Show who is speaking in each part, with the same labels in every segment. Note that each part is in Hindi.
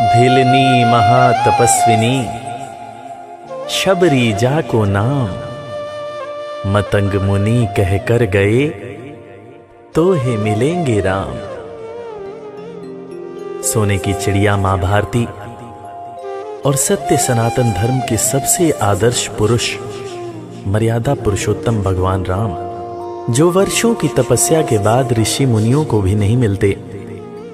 Speaker 1: भिलनी महातपस्विनी शबरी जा को नाम, मतंग मुनि कह कर गए तो हे मिलेंगे राम। सोने की चिड़िया मां भारती और सत्य सनातन धर्म के सबसे आदर्श पुरुष मर्यादा पुरुषोत्तम भगवान राम, जो वर्षों की तपस्या के बाद ऋषि मुनियों को भी नहीं मिलते,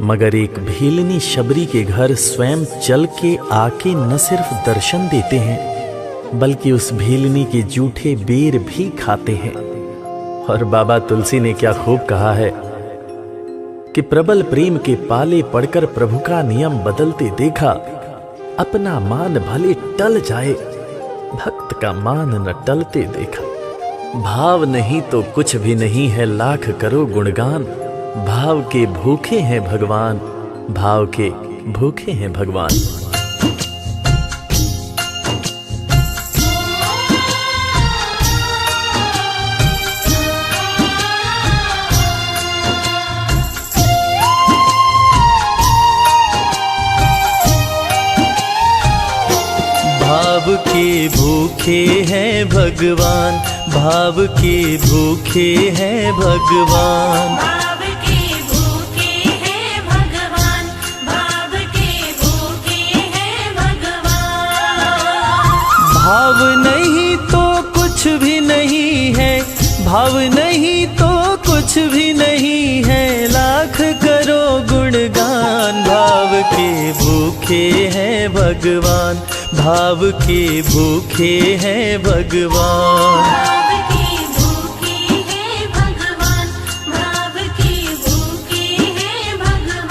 Speaker 1: मगर एक भीलनी शबरी के घर स्वयं चल के आके न सिर्फ दर्शन देते हैं बल्कि उस भीलनी के जूठे बेर भी खाते हैं। और बाबा तुलसी ने क्या खूब कहा है कि प्रबल प्रेम के पाले पड़कर प्रभु का नियम बदलते देखा, अपना मान भले टल जाए भक्त का मान न टलते देखा। भाव नहीं तो कुछ भी नहीं है, लाख करो गुणगान, भाव के भूखे हैं भगवान, भाव के भूखे हैं भगवान। भाव के भूखे हैं भगवान, भाव के भूखे हैं भगवान,
Speaker 2: भाव के भूखे हैं भगवान, भाव के भूखे हैं भगवान।
Speaker 1: भाव नहीं तो कुछ भी नहीं है, भाव नहीं तो कुछ भी नहीं है, लाख करो गुणगान। भाव के भूखे हैं भगवान, भाव के भूखे हैं भगवान।
Speaker 2: भाव के भूखे हैं भगवान, भाव के भूखे हैं भगवान।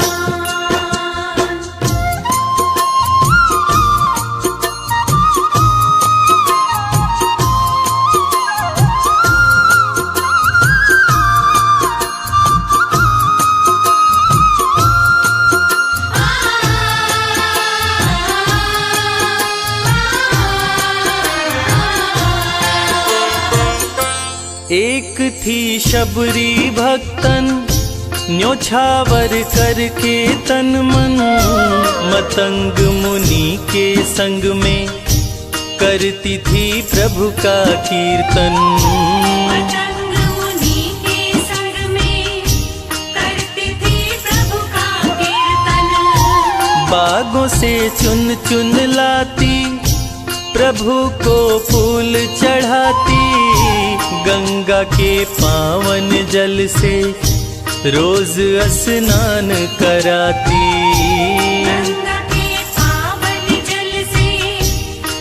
Speaker 1: एक थी शबरी भक्तन, न्योछावर करके तन मन, मतंग मुनि के संग में करती थी प्रभु का कीर्तन।
Speaker 2: मतंग मुनि के संग में करती थी प्रभु का कीर्तन।
Speaker 1: बागों से चुन चुन लाती, प्रभु को फूल चढ़ाती, गंगा के पावन जल से रोज स्नान कराती।
Speaker 2: गंगा के पावन जल से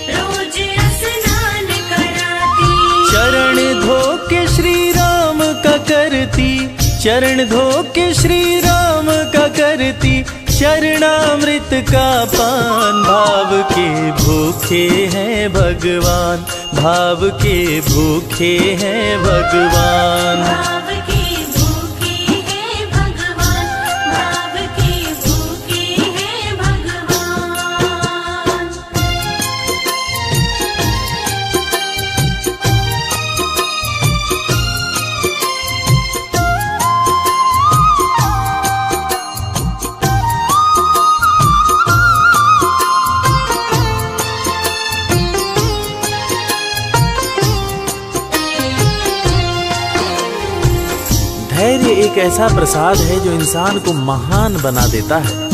Speaker 2: रोज स्नान कराती।
Speaker 1: चरण धो के श्री राम का करती, चरण धो के श्री राम का करती, चरणामृत का पान। भाव के भूखे हैं भगवान, भाव के भूखे हैं भगवान।
Speaker 2: भाव के भूखे हैं भगवान, भाव के भूखे हैं भगवान।
Speaker 1: धैर्य एक ऐसा प्रसाद है जो इंसान को महान बना देता है।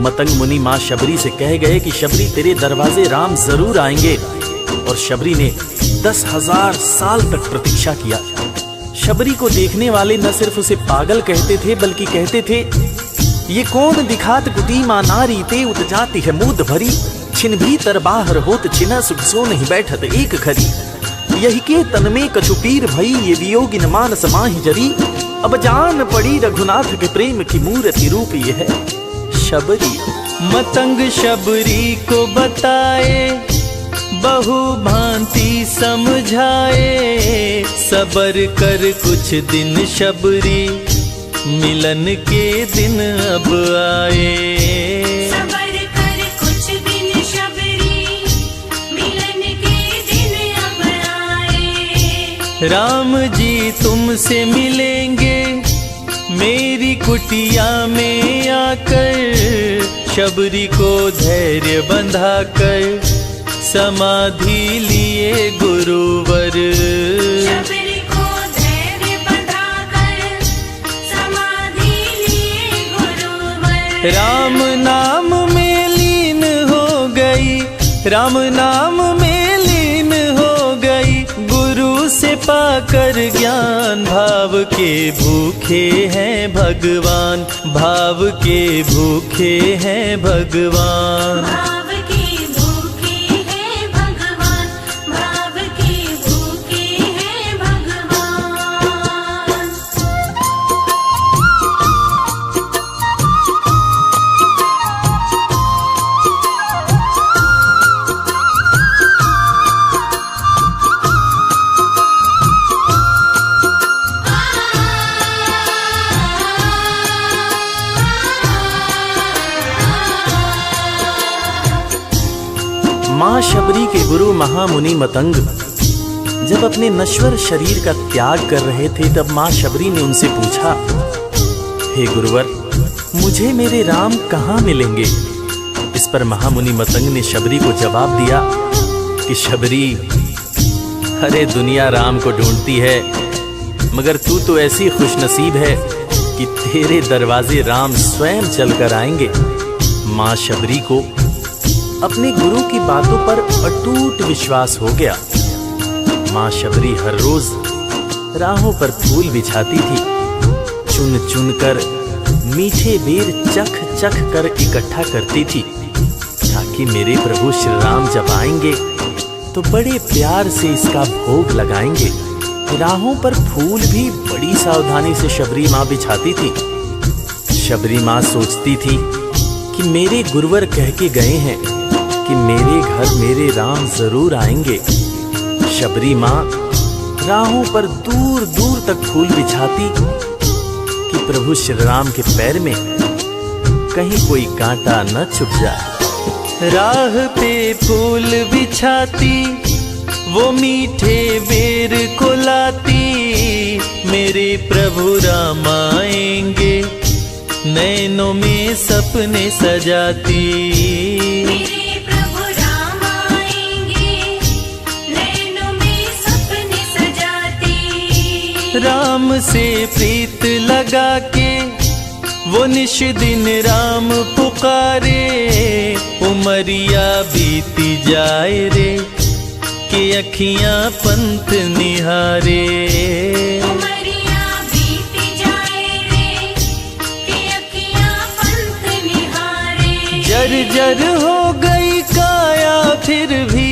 Speaker 1: मतंग मुनि मां शबरी से कह गए कि शबरी तेरे दरवाजे राम जरूर आएंगे, और शबरी ने 10,000 साल तक प्रतीक्षा किया। शबरी को देखने वाले न सिर्फ उसे पागल कहते थे बल्कि कहते थे, ये कौन दिखात कुटी मां नारी ते उत जाती है मूद भरी, छिन भीतर बाहर होत छिना सुख सो नहीं बैठत एक घड़ी, यही के तन में कछु पीर भई ये वियोगिन मानस माहि जरी, अब जान पड़ी रघुनाथ के प्रेम की मूर्ति रूप ये है शबरी। मतंग शबरी को बताए, बहु भांति समझाए, सबर कर कुछ दिन शबरी, मिलन के दिन अब आए।
Speaker 2: सबर कर कुछ दिन शबरी, मिलन के दिन अब आए।
Speaker 1: राम जी तुमसे मिलेंगे मेरी कुटिया में आकर,
Speaker 3: शबरी को धैर्य बंधा कर समाधि लिए गुरुवर।
Speaker 2: शबरी को धैर्य बंधाकर समाधि लिए गुरुवर।
Speaker 3: राम नाम में लीन हो गई, राम नाम में लीन हो गई, गुरु से पाकर ज्ञान। भाव के भूखे हैं भगवान, भाव के भूखे हैं भगवान।
Speaker 2: भाव के भूखे हैं भगवान, भाव के भूखे हैं भगवान।
Speaker 1: माँ शबरी के गुरु महामुनि मतंग जब अपने नश्वर शरीर का त्याग कर रहे थे, तब माँ शबरी ने उनसे पूछा, हे गुरुवर, मुझे मेरे राम कहाँ मिलेंगे? इस पर महामुनि मतंग ने शबरी को जवाब दिया कि शबरी, अरे दुनिया राम को ढूंढती है, मगर तू तो ऐसी खुशनसीब है कि तेरे दरवाजे राम स्वयं चलकर आएंगे। माँ शबरी को अपने गुरु की बातों पर अटूट विश्वास हो गया। माँ शबरी हर रोज राहों पर फूल बिछाती थी, चुन चुन कर मीठे बेर चख चख कर इकट्ठा करती थी, ताकि मेरे प्रभु श्री राम जब आएंगे तो बड़े प्यार से इसका भोग लगाएंगे। राहों पर फूल भी बड़ी सावधानी से शबरी माँ बिछाती थी। शबरी माँ सोचती थी कि मेरे गुरुवर कह के गए हैं कि मेरे घर मेरे राम जरूर आएंगे। शबरी माँ राहों पर दूर दूर तक फूल बिछाती कि प्रभु श्री राम के पैर में कहीं कोई कांटा न चुभ जाए।
Speaker 3: राह पे फूल बिछाती, वो मीठे बेर को लाती, मेरे प्रभु राम आएंगे, नैनों में सपने सजाती।
Speaker 2: मेरे प्रभु राम आएंगे, नैनों में सपने सजाती।
Speaker 3: राम से प्रीत लगा के वो निश दिन राम पुकारे, उमरिया बीती जाए रे कि अखियां पंथ निहारे।
Speaker 2: उमरिया बीती जाए रे कि अखियां पंथ निहारे।
Speaker 3: जर्जर हो गई काया फिर भी,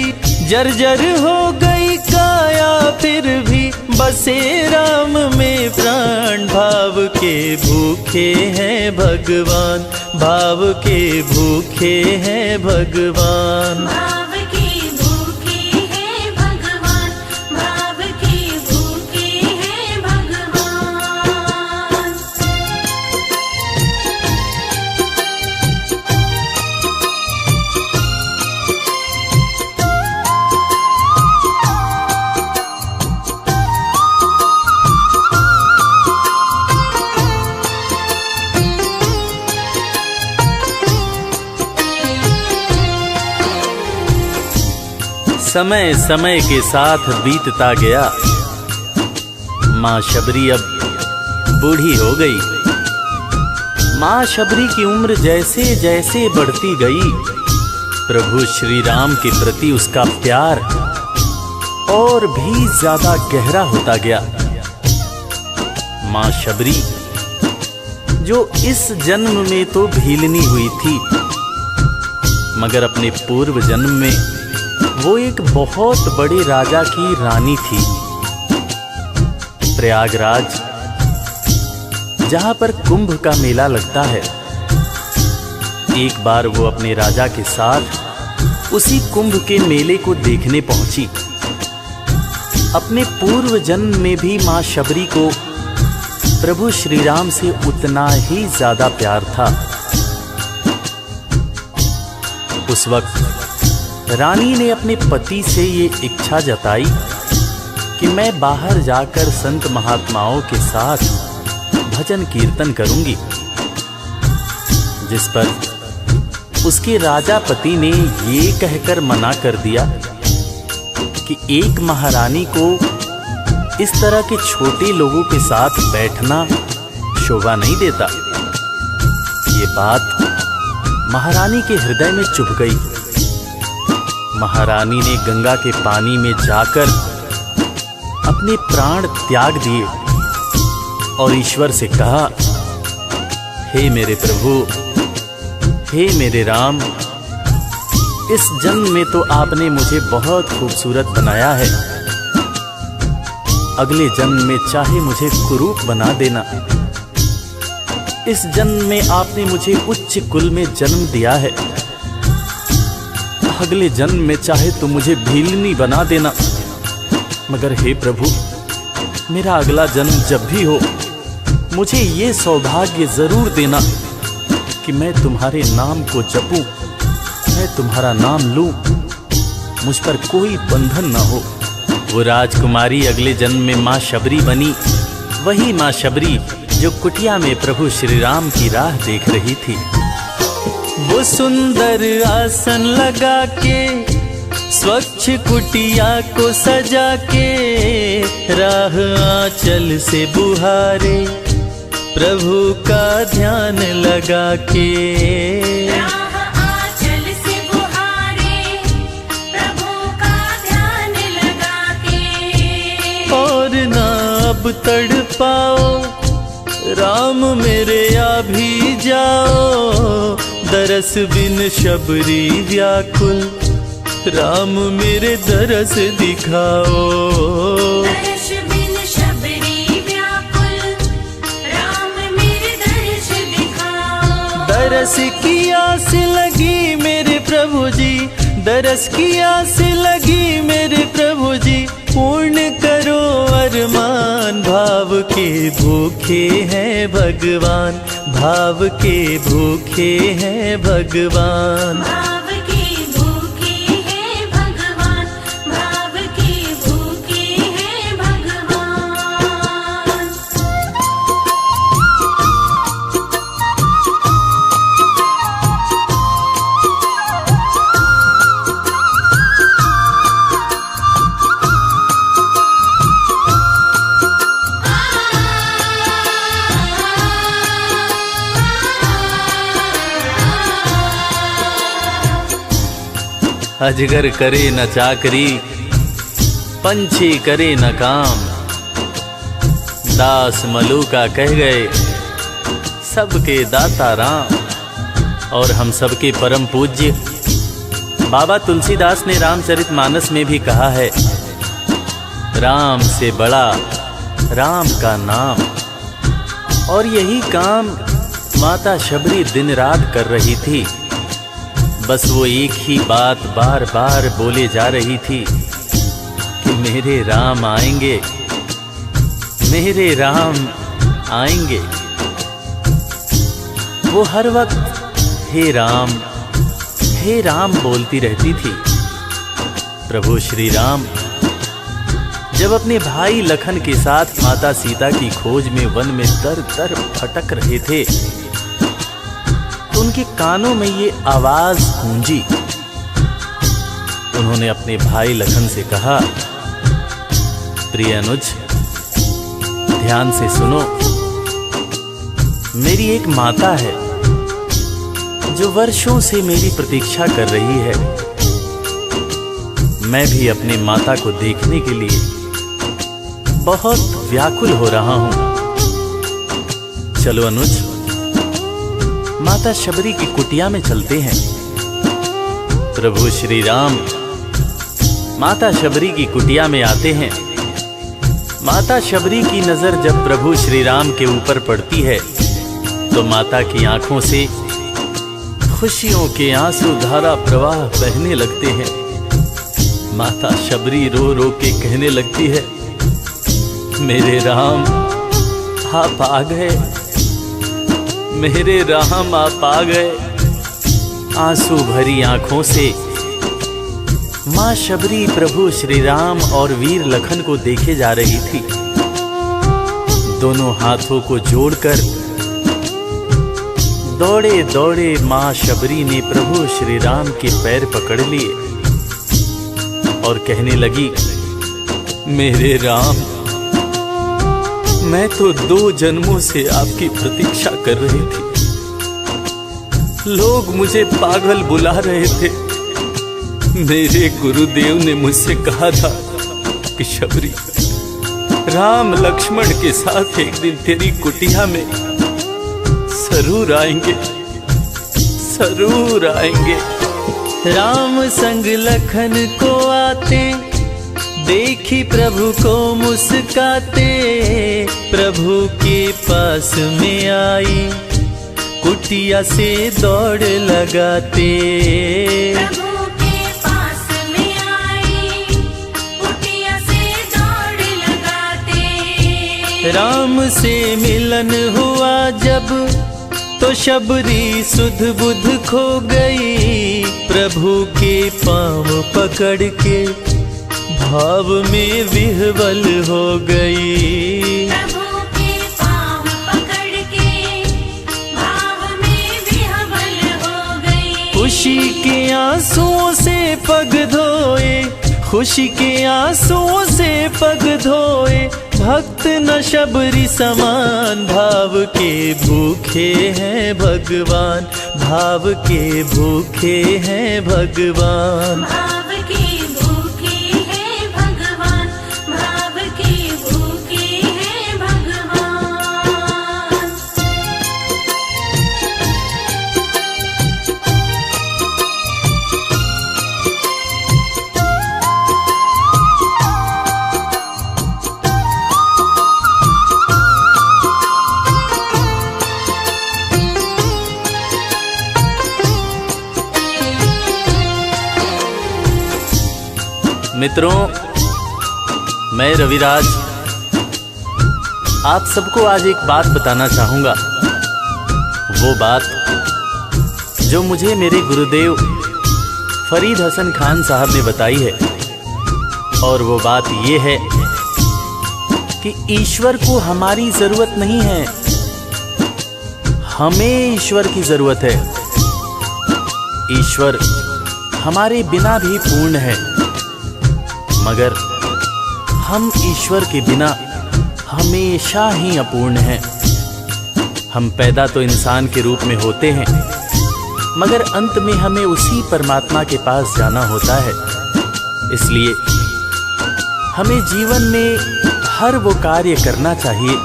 Speaker 3: जर्जर हो गई काया फिर भी, बसे राम में प्राण। भाव के भूखे हैं भगवान, भाव के भूखे हैं भगवान।
Speaker 2: भाव के भूखे हैं भगवान, भाव के भूखे हैं भगवान।
Speaker 1: समय समय के साथ बीतता गया। माँ शबरी अब बूढ़ी हो गई। माँ शबरी की उम्र जैसे जैसे बढ़ती गई, प्रभु श्री राम के प्रति उसका प्यार और भी ज्यादा गहरा होता गया। माँ शबरी जो इस जन्म में तो भीलनी हुई थी, मगर अपने पूर्व जन्म में वो एक बहुत बड़े राजा की रानी थी। प्रयागराज, जहां पर कुंभ का मेला लगता है, एक बार वो अपने राजा के साथ उसी कुंभ के मेले को देखने पहुंची। अपने पूर्व जन्म में भी मां शबरी को प्रभु श्री राम से उतना ही ज्यादा प्यार था। उस वक्त रानी ने अपने पति से ये इच्छा जताई कि मैं बाहर जाकर संत महात्माओं के साथ भजन कीर्तन करूंगी, जिस पर उसके राजा पति ने ये कहकर मना कर दिया कि एक महारानी को इस तरह के छोटे लोगों के साथ बैठना शोभा नहीं देता। ये बात महारानी के हृदय में चुभ गई। महारानी ने गंगा के पानी में जाकर अपने प्राण त्याग दिए और ईश्वर से कहा, हे मेरे प्रभु, हे मेरे राम, इस जन्म में तो आपने मुझे बहुत खूबसूरत बनाया है, अगले जन्म में चाहे मुझे कुरूप बना देना। इस जन्म में आपने मुझे उच्च कुल में जन्म दिया है, अगले जन्म में चाहे तो मुझे भीलनी बना देना। मगर हे प्रभु, मेरा अगला जन्म जब भी हो, मुझे ये सौभाग्य जरूर देना कि मैं तुम्हारे नाम को जपूं, मैं तुम्हारा नाम लूं, मुझ पर कोई बंधन ना हो। वो राजकुमारी अगले जन्म में माँ शबरी बनी, वही माँ शबरी जो कुटिया में प्रभु श्री राम की राह देख रही थी।
Speaker 3: वो सुंदर आसन लगा के, स्वच्छ कुटिया को सजा के, राह आंचल से बुहारे, प्रभु का ध्यान लगा के।
Speaker 2: राह आंचल से बुहारे, प्रभु का ध्यान लगा के।
Speaker 3: और ना अब तड़पाओ, राम मेरे आ भी जाओ, दरस बिन शबरी व्याकुल, राम मेरे दरस दिखाओ।
Speaker 2: दर्श बिन शबरी व्याकुल, राम मेरे दर्श दिखाओ।
Speaker 3: दरस की आस लगी मेरे प्रभु जी, दरस की आस लगी मेरे प्रभु जी, पूर्ण करो अरमान। भाव के भूखे हैं भगवान, भाव के भूखे हैं भगवान।
Speaker 2: भाव के भूखे हैं भगवान, भाव के भूखे हैं भगवान।
Speaker 1: अजगर करे न चाकरी, पंछी करे न काम, दास मलूका कह गए सबके दाता राम। और हम सबके परम पूज्य बाबा तुलसीदास ने रामचरितमानस में भी कहा है, राम से बड़ा राम का नाम। और यही काम माता शबरी दिन रात कर रही थी। बस वो एक ही बात बार बार बोले जा रही थी कि मेरे राम आएंगे, मेरे राम आएंगे। वो हर वक्त हे राम बोलती रहती थी। प्रभु श्री राम जब अपने भाई लखन के साथ माता सीता की खोज में वन में दर दर भटक रहे थे, तो उनके कानों में ये आवाज गूंजी। उन्होंने अपने भाई लखन से कहा, प्रिय अनुज, ध्यान से सुनो। मेरी एक माता है जो वर्षों से मेरी प्रतीक्षा कर रही है। मैं भी अपने माता को देखने के लिए बहुत व्याकुल हो रहा हूं। चलो अनुज, माता शबरी की कुटिया में चलते हैं। प्रभु श्री राम माता शबरी की कुटिया में आते हैं। माता शबरी की नजर जब प्रभु श्री राम के ऊपर पड़ती है तो माता की आंखों से खुशियों के आंसू धारा प्रवाह बहने लगते हैं। माता शबरी रो रो के कहने लगती है, मेरे राम आप आ गए, मेरे राम आप आ गए। आंसू भरी आंखों से मां शबरी प्रभु श्री राम और वीर लखन को देखे जा रही थी। दोनों हाथों को जोड़कर दौड़े दौड़े माँ शबरी ने प्रभु श्री राम के पैर पकड़ लिए और कहने लगी, मेरे राम, मैं तो 2 जन्मों से आपकी प्रतीक्षा कर रही थी। लोग मुझे पागल बुला रहे थे। मेरे गुरुदेव ने मुझसे कहा था कि शबरी, राम लक्ष्मण के साथ एक दिन तेरी कुटिया में जरूर आएंगे, जरूर आएंगे।
Speaker 3: राम संग लखन को आते देखी प्रभु को मुस्काते, प्रभु के पास में आई कुटिया से दौड़ लगाते।
Speaker 2: प्रभु के पास में आई कुटिया से दौड़ लगाते।
Speaker 3: राम से मिलन हुआ जब तो शबरी सुध बुध खो गई, प्रभु के पाँव पकड़ के भाव में विह्वल हो गई।
Speaker 2: प्रभु के पाँव पकड़ के भाव में विह्वल हो गई।
Speaker 3: खुशी के आंसुओं से पग धोए, खुशी के आंसुओं से पग धोए, भक्त न शबरी समान, भाव के भूखे हैं भगवान, भाव के भूखे हैं भगवान।
Speaker 2: भाव के भूखे हैं भगवान, भाव के भूखे हैं भगवान।
Speaker 1: मित्रों, मैं रविराज आप सबको आज एक बात बताना चाहूंगा। वो बात जो मुझे मेरे गुरुदेव फरीद हसन खान साहब ने बताई है, और वो बात ये है कि ईश्वर को हमारी जरूरत नहीं है, हमें ईश्वर की जरूरत है। ईश्वर हमारे बिना भी पूर्ण है, मगर हम ईश्वर के बिना हमेशा ही अपूर्ण हैं। हम पैदा तो इंसान के रूप में होते हैं, मगर अंत में हमें उसी परमात्मा के पास जाना होता है। इसलिए हमें जीवन में हर वो कार्य करना चाहिए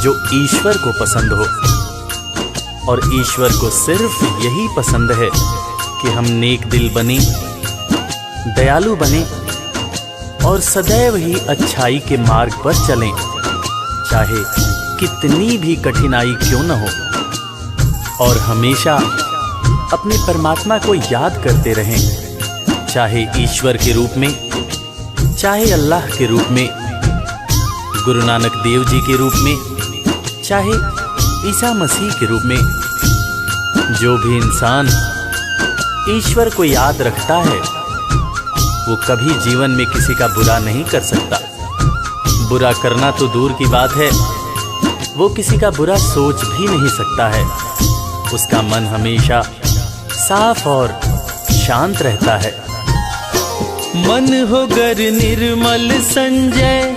Speaker 1: जो ईश्वर को पसंद हो, और ईश्वर को सिर्फ यही पसंद है कि हम नेक दिल बने, दयालु बने और सदैव ही अच्छाई के मार्ग पर चलें, चाहे कितनी भी कठिनाई क्यों न हो, और हमेशा अपने परमात्मा को याद करते रहें, चाहे ईश्वर के रूप में, चाहे अल्लाह के रूप में, गुरु नानक देव जी के रूप में, चाहे ईसा मसीह के रूप में। जो भी इंसान ईश्वर को याद रखता है वो कभी जीवन में किसी का बुरा नहीं कर सकता। बुरा करना तो दूर की बात है, वो किसी का बुरा सोच भी नहीं सकता है। उसका मन हमेशा साफ और शांत रहता है।
Speaker 3: मन हो गर निर्मल संजय,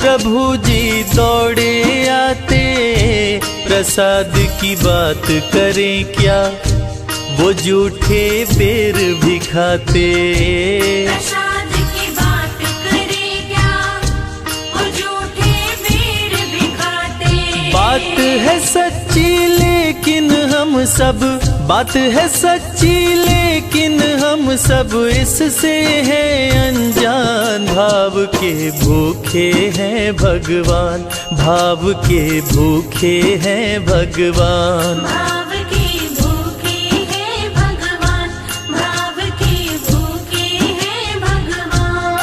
Speaker 3: प्रभु जी दौड़े आते, प्रसाद की बात करें क्या, वो झूठे बेर भी खाते।
Speaker 2: प्रसाद की बात करें क्या, वो झूठे बेर भी खाते।
Speaker 3: बात है सच्ची लेकिन हम सब, बात है सच्ची लेकिन हम सब इससे हैं अनजान। भाव के भूखे हैं भगवान, भाव के भूखे हैं भगवान।
Speaker 2: भाव के भूखे हैं भगवान, भाव के भूखे हैं भगवान।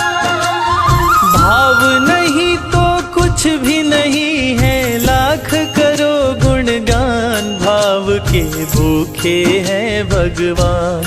Speaker 3: भाव नहीं तो कुछ भी नहीं है, लाख करो गुणगान। भाव के भूखे हैं भगवान।